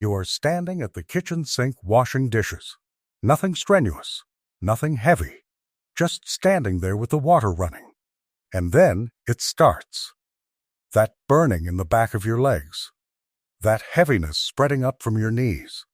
You are standing at the kitchen sink washing dishes. Nothing strenuous, nothing heavy, just standing there with the water running. And then it starts. That burning in the back of your legs, that heaviness spreading up from your knees,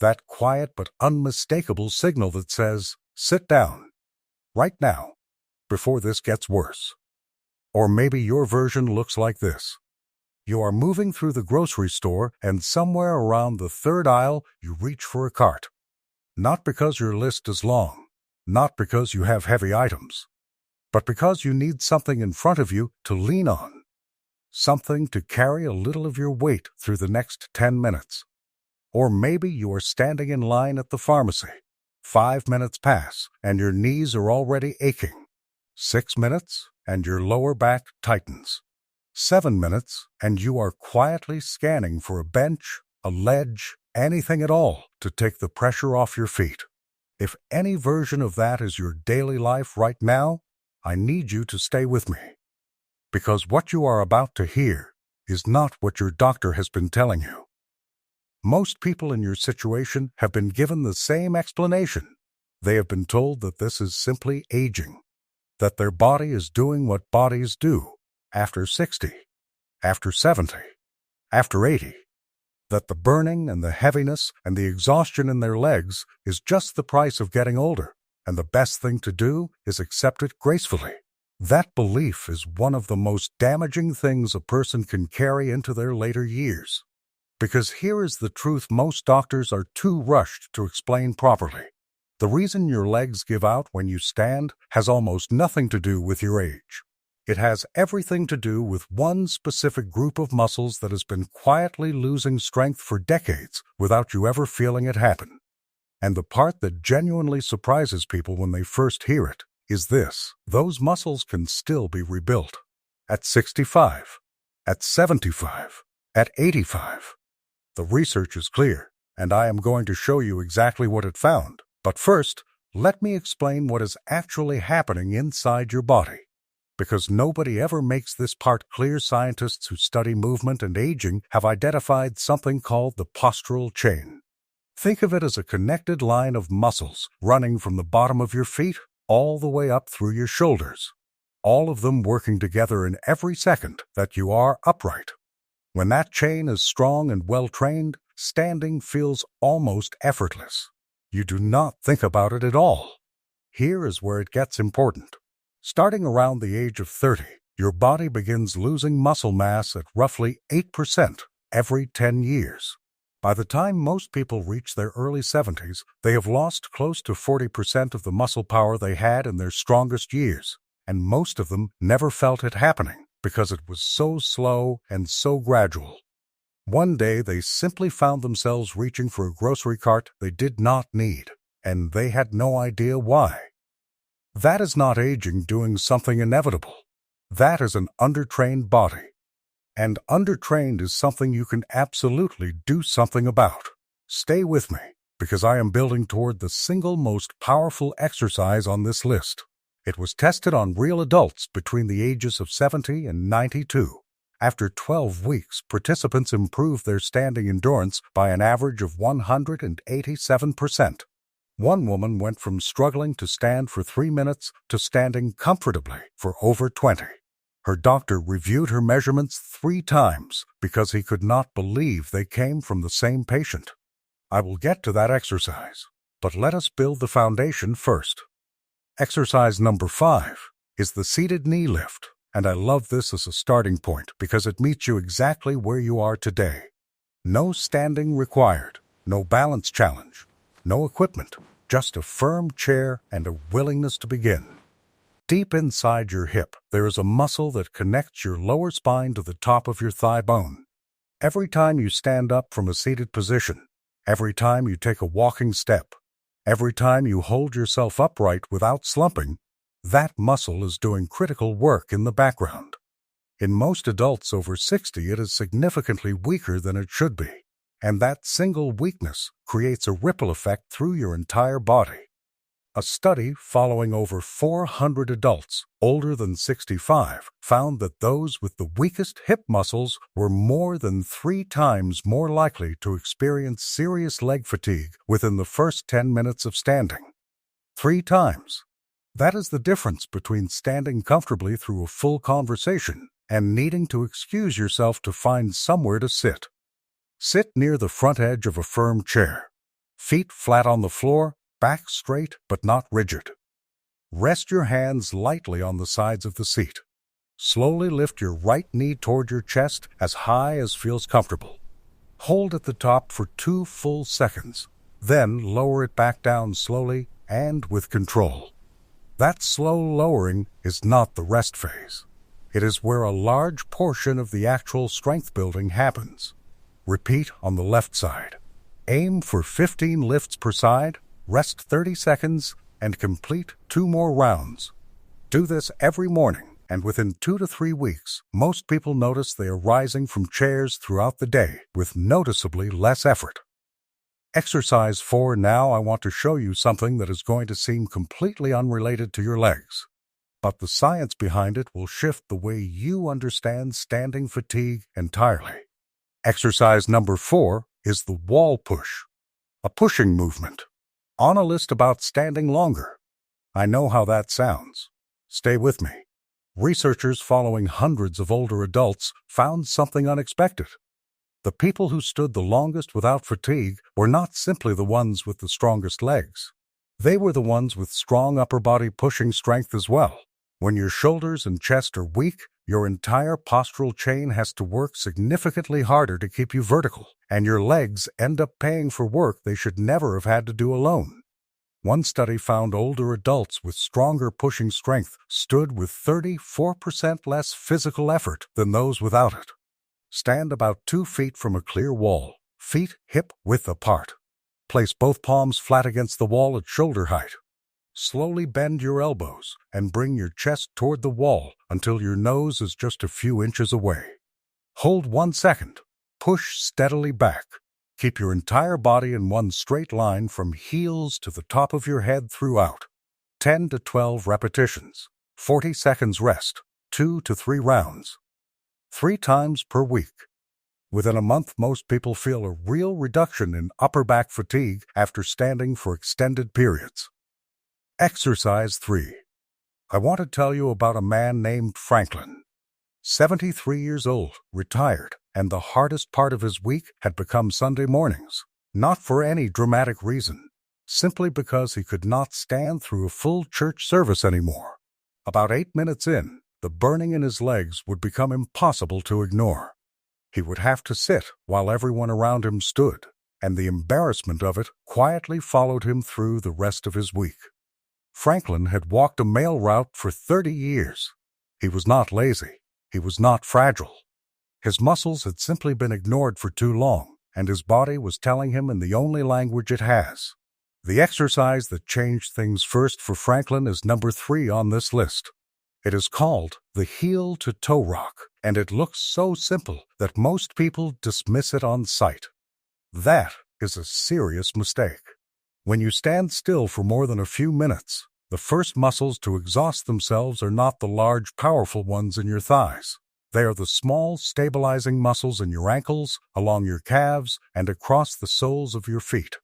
that quiet but unmistakable signal that says, sit down, right now, before this gets worse. Or maybe your version looks like this. You are moving through the grocery store and somewhere around the third aisle you reach for a cart. Not because your list is long, not because you have heavy items, but because you need something in front of you to lean on, something to carry a little of your weight through the next 10 minutes. Or maybe you are standing in line at the pharmacy. 5 minutes pass and your knees are already aching. 6 minutes and your lower back tightens. 7 minutes and you are quietly scanning for a bench, a ledge, anything at all to take the pressure off your feet. If any version of that is your daily life right now, I need you to stay with me. Because what you are about to hear is not what your doctor has been telling you. Most people in your situation have been given the same explanation. They have been told that this is simply aging, that their body is doing what bodies do after 60, after 70, after 80, that the burning and the heaviness and the exhaustion in their legs is just the price of getting older, and the best thing to do is accept it gracefully. That belief is one of the most damaging things a person can carry into their later years. Because here is the truth most doctors are too rushed to explain properly. The reason your legs give out when you stand has almost nothing to do with your age. It has everything to do with one specific group of muscles that has been quietly losing strength for decades without you ever feeling it happen. And the part that genuinely surprises people when they first hear it is this: those muscles can still be rebuilt. At 65, at 75, at 85. The research is clear, and I am going to show you exactly what it found. But first, let me explain what is actually happening inside your body. Because nobody ever makes this part clear, scientists who study movement and aging have identified something called the postural chain. Think of it as a connected line of muscles running from the bottom of your feet all the way up through your shoulders, all of them working together in every second that you are upright. When that chain is strong and well-trained, standing feels almost effortless. You do not think about it at all. Here is where it gets important. Starting around the age of 30, your body begins losing muscle mass at roughly 8% every 10 years. By the time most people reach their early 70s, they have lost close to 40% of the muscle power they had in their strongest years, and most of them never felt it happening because it was so slow and so gradual. One day they simply found themselves reaching for a grocery cart they did not need, and they had no idea why. That is not aging doing something inevitable. That is an undertrained body. And undertrained is something you can absolutely do something about. Stay with me, because I am building toward the single most powerful exercise on this list. It was tested on real adults between the ages of 70 and 92. After 12 weeks, participants improved their standing endurance by an average of 187%. One woman went from struggling to stand for 3 minutes to standing comfortably for over 20. Her doctor reviewed her measurements 3 times because he could not believe they came from the same patient. I will get to that exercise, but let us build the foundation first. Exercise number 5 is the seated knee lift, and I love this as a starting point because it meets you exactly where you are today. No standing required, no balance challenge, no equipment, just a firm chair and a willingness to begin. Deep inside your hip, there is a muscle that connects your lower spine to the top of your thigh bone. Every time you stand up from a seated position, every time you take a walking step, every time you hold yourself upright without slumping, that muscle is doing critical work in the background. In most adults over 60, it is significantly weaker than it should be, and that single weakness creates a ripple effect through your entire body. A study following over 400 adults older than 65 found that those with the weakest hip muscles were more than 3 times more likely to experience serious leg fatigue within the first 10 minutes of standing. 3 times. That is the difference between standing comfortably through a full conversation and needing to excuse yourself to find somewhere to sit. Sit near the front edge of a firm chair. Feet flat on the floor, back straight but not rigid. Rest your hands lightly on the sides of the seat. Slowly lift your right knee toward your chest as high as feels comfortable. Hold at the top for 2 full seconds, then lower it back down slowly and with control. That slow lowering is not the rest phase. It is where a large portion of the actual strength building happens. Repeat on the left side. Aim for 15 lifts per side, rest 30 seconds, and complete 2 more rounds. Do this every morning, and within 2 to 3 weeks, most people notice they are rising from chairs throughout the day with noticeably less effort. Exercise 4. Now I want to show you something that is going to seem completely unrelated to your legs. But the science behind it will shift the way you understand standing fatigue entirely. Exercise number 4 is the wall push, a pushing movement. On a list about standing longer. I know how that sounds. Stay with me. Researchers following hundreds of older adults found something unexpected. The people who stood the longest without fatigue were not simply the ones with the strongest legs. They were the ones with strong upper body pushing strength as well. When your shoulders and chest are weak, your entire postural chain has to work significantly harder to keep you vertical, and your legs end up paying for work they should never have had to do alone. One study found older adults with stronger pushing strength stood with 34% less physical effort than those without it. Stand about 2 feet from a clear wall, feet hip-width apart. Place both palms flat against the wall at shoulder height. Slowly bend your elbows and bring your chest toward the wall until your nose is just a few inches away. Hold 1 second. Push steadily back. Keep your entire body in one straight line from heels to the top of your head throughout. 10 to 12 repetitions. 40 seconds rest. 2 to 3 rounds. 3 times per week. Within a month, most people feel a real reduction in upper back fatigue after standing for extended periods. Exercise 3. I want to tell you about a man named Franklin. 73 years old, retired, and the hardest part of his week had become Sunday mornings. Not for any dramatic reason, simply because he could not stand through a full church service anymore. About 8 minutes in, the burning in his legs would become impossible to ignore. He would have to sit while everyone around him stood, and the embarrassment of it quietly followed him through the rest of his week. Franklin had walked a mail route for 30 years. He was not lazy. He was not fragile. His muscles had simply been ignored for too long, and his body was telling him in the only language it has. The exercise that changed things first for Franklin is number 3 on this list. It is called the heel-to-toe rock, and it looks so simple that most people dismiss it on sight. That is a serious mistake. When you stand still for more than a few minutes, the first muscles to exhaust themselves are not the large, powerful ones in your thighs. They are the small, stabilizing muscles in your ankles, along your calves, and across the soles of your feet.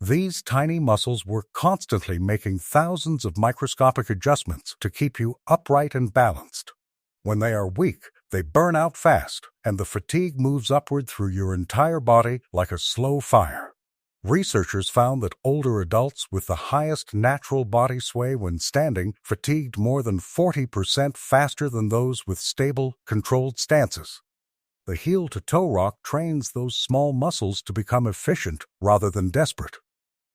These tiny muscles work constantly, making thousands of microscopic adjustments to keep you upright and balanced. When they are weak, they burn out fast, and the fatigue moves upward through your entire body like a slow fire. Researchers found that older adults with the highest natural body sway when standing fatigued more than 40% faster than those with stable, controlled stances. The heel-to-toe rock trains those small muscles to become efficient rather than desperate.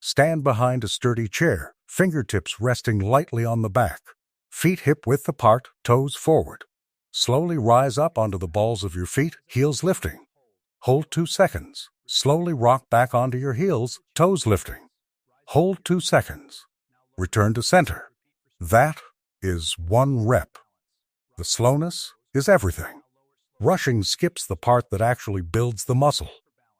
Stand behind a sturdy chair, fingertips resting lightly on the back. Feet hip-width apart, toes forward. Slowly rise up onto the balls of your feet, heels lifting. Hold 2 seconds. Slowly rock back onto your heels, toes lifting. Hold 2 seconds. Return to center. That is 1 rep. The slowness is everything. Rushing skips the part that actually builds the muscle.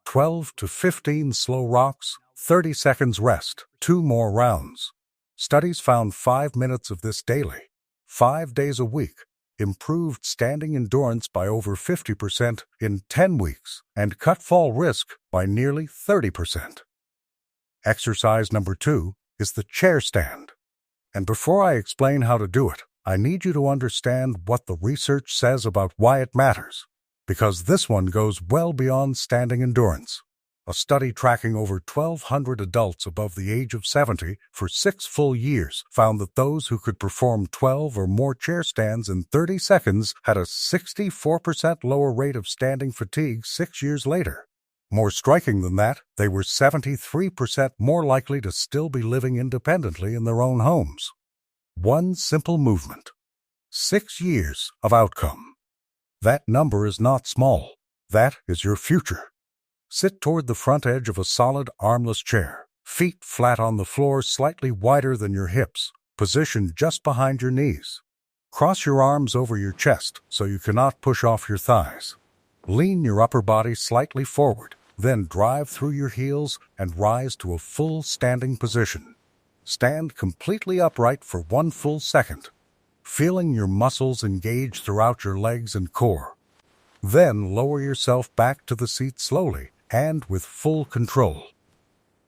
12 to 15 slow rocks, 30 seconds rest, 2 more rounds. Studies found 5 minutes of this daily, 5 days a week, improved standing endurance by over 50% in 10 weeks and cut fall risk by nearly 30%. Exercise number 2 is the chair stand. And before I explain how to do it, I need you to understand what the research says about why it matters, because this one goes well beyond standing endurance. A study tracking over 1,200 adults above the age of 70 for 6 full years found that those who could perform 12 or more chair stands in 30 seconds had a 64% lower rate of standing fatigue 6 years later. More striking than that, they were 73% more likely to still be living independently in their own homes. One simple movement. 6 years of outcome. That number is not small. That is your future. Sit toward the front edge of a solid, armless chair, feet flat on the floor slightly wider than your hips, positioned just behind your knees. Cross your arms over your chest so you cannot push off your thighs. Lean your upper body slightly forward, then drive through your heels and rise to a full standing position. Stand completely upright for 1 full second, feeling your muscles engage throughout your legs and core. Then lower yourself back to the seat slowly and with full control.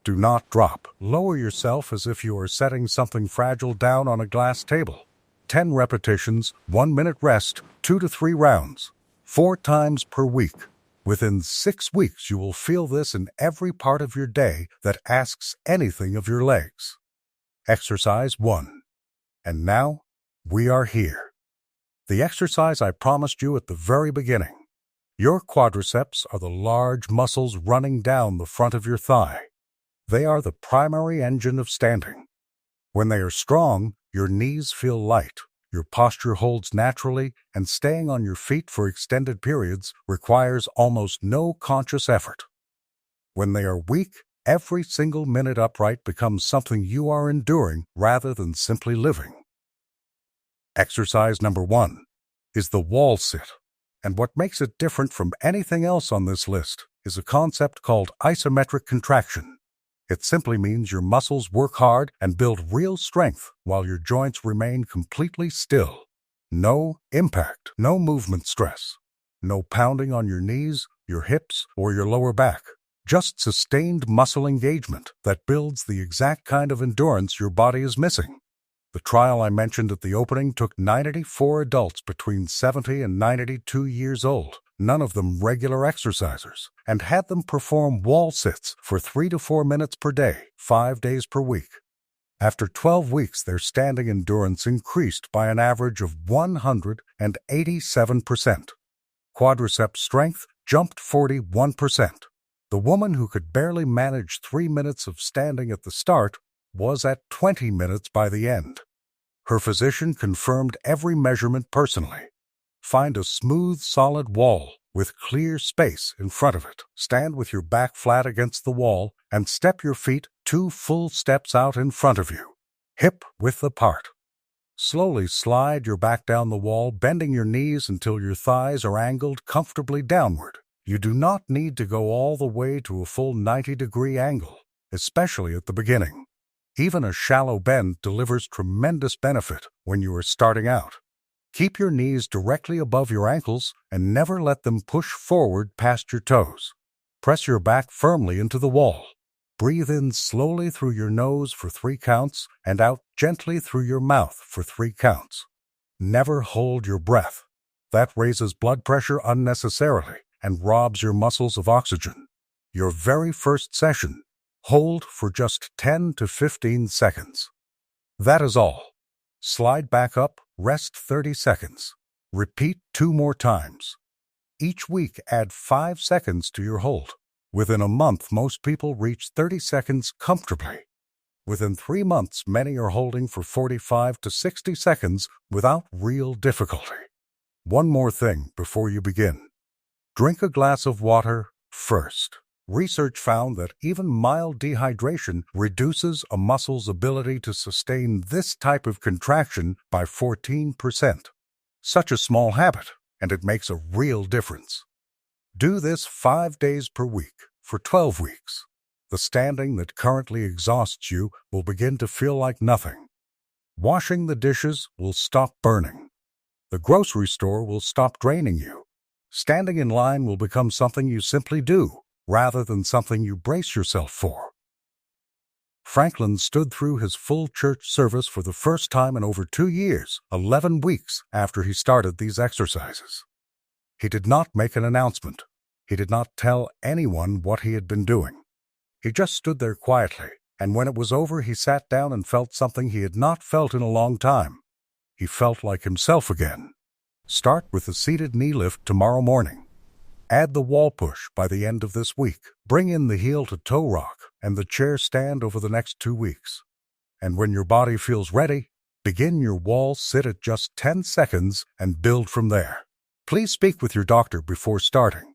Do not drop. Lower yourself as if you are setting something fragile down on a glass table. 10 repetitions, 1 minute rest, 2 to 3 rounds, 4 times per week. Within 6 weeks, you will feel this in every part of your day that asks anything of your legs. Exercise 1. And now, we are here. The exercise I promised you at the very beginning. Your quadriceps are the large muscles running down the front of your thigh. They are the primary engine of standing. When they are strong, your knees feel light, your posture holds naturally, and staying on your feet for extended periods requires almost no conscious effort. When they are weak, every single minute upright becomes something you are enduring rather than simply living. Exercise number 1 is the wall sit. And what makes it different from anything else on this list is a concept called isometric contraction. It simply means your muscles work hard and build real strength while your joints remain completely still. No impact, no movement stress, no pounding on your knees, your hips, or your lower back. Just sustained muscle engagement that builds the exact kind of endurance your body is missing. The trial I mentioned at the opening took 94 adults between 70 and 92 years old, none of them regular exercisers, and had them perform wall sits for 3 to 4 minutes per day, 5 days per week. After 12 weeks, their standing endurance increased by an average of 187%. Quadriceps strength jumped 41%. The woman who could barely manage 3 minutes of standing at the start was at 20 minutes by the end. Her physician confirmed every measurement personally. Find a smooth, solid wall with clear space in front of it. Stand with your back flat against the wall and step your feet 2 full steps out in front of you, hip width apart. Slowly slide your back down the wall, bending your knees until your thighs are angled comfortably downward. You do not need to go all the way to a full 90-degree angle, especially at the beginning. Even a shallow bend delivers tremendous benefit when you are starting out. Keep your knees directly above your ankles and never let them push forward past your toes. Press your back firmly into the wall. Breathe in slowly through your nose for 3 counts and out gently through your mouth for 3 counts. Never hold your breath. That raises blood pressure unnecessarily and robs your muscles of oxygen. Your very first session, hold for just 10 to 15 seconds. That is all. Slide back up, rest 30 seconds. Repeat 2 more times. Each week, add 5 seconds to your hold. Within a month, most people reach 30 seconds comfortably. Within 3 months, many are holding for 45 to 60 seconds without real difficulty. One more thing before you begin. Drink a glass of water first. Research found that even mild dehydration reduces a muscle's ability to sustain this type of contraction by 14%. Such a small habit, and it makes a real difference. Do this 5 days per week for 12 weeks. The standing that currently exhausts you will begin to feel like nothing. Washing the dishes will stop burning. The grocery store will stop draining you. Standing in line will become something you simply do, rather than something you brace yourself for. Franklin stood through his full church service for the first time in over 2 years, 11 weeks after he started these exercises. He did not make an announcement. He did not tell anyone what he had been doing. He just stood there quietly, and when it was over, he sat down and felt something he had not felt in a long time. He felt like himself again. Start with the seated knee lift tomorrow morning. Add the wall push by the end of this week. Bring in the heel to toe rock and the chair stand over the next 2 weeks. And when your body feels ready, begin your wall sit at just 10 seconds and build from there. Please speak with your doctor before starting,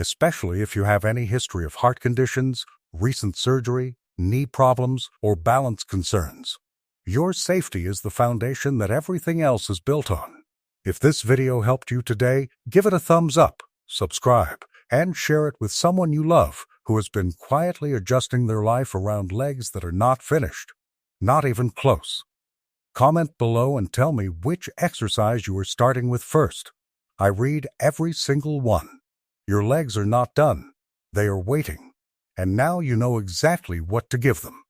especially if you have any history of heart conditions, recent surgery, knee problems, or balance concerns. Your safety is the foundation that everything else is built on. If this video helped you today, give it a thumbs up, subscribe, and share it with someone you love who has been quietly adjusting their life around legs that are not finished, not even close. Comment below and tell me which exercise you are starting with first. I read every single one. Your legs are not done. They are waiting. And now you know exactly what to give them.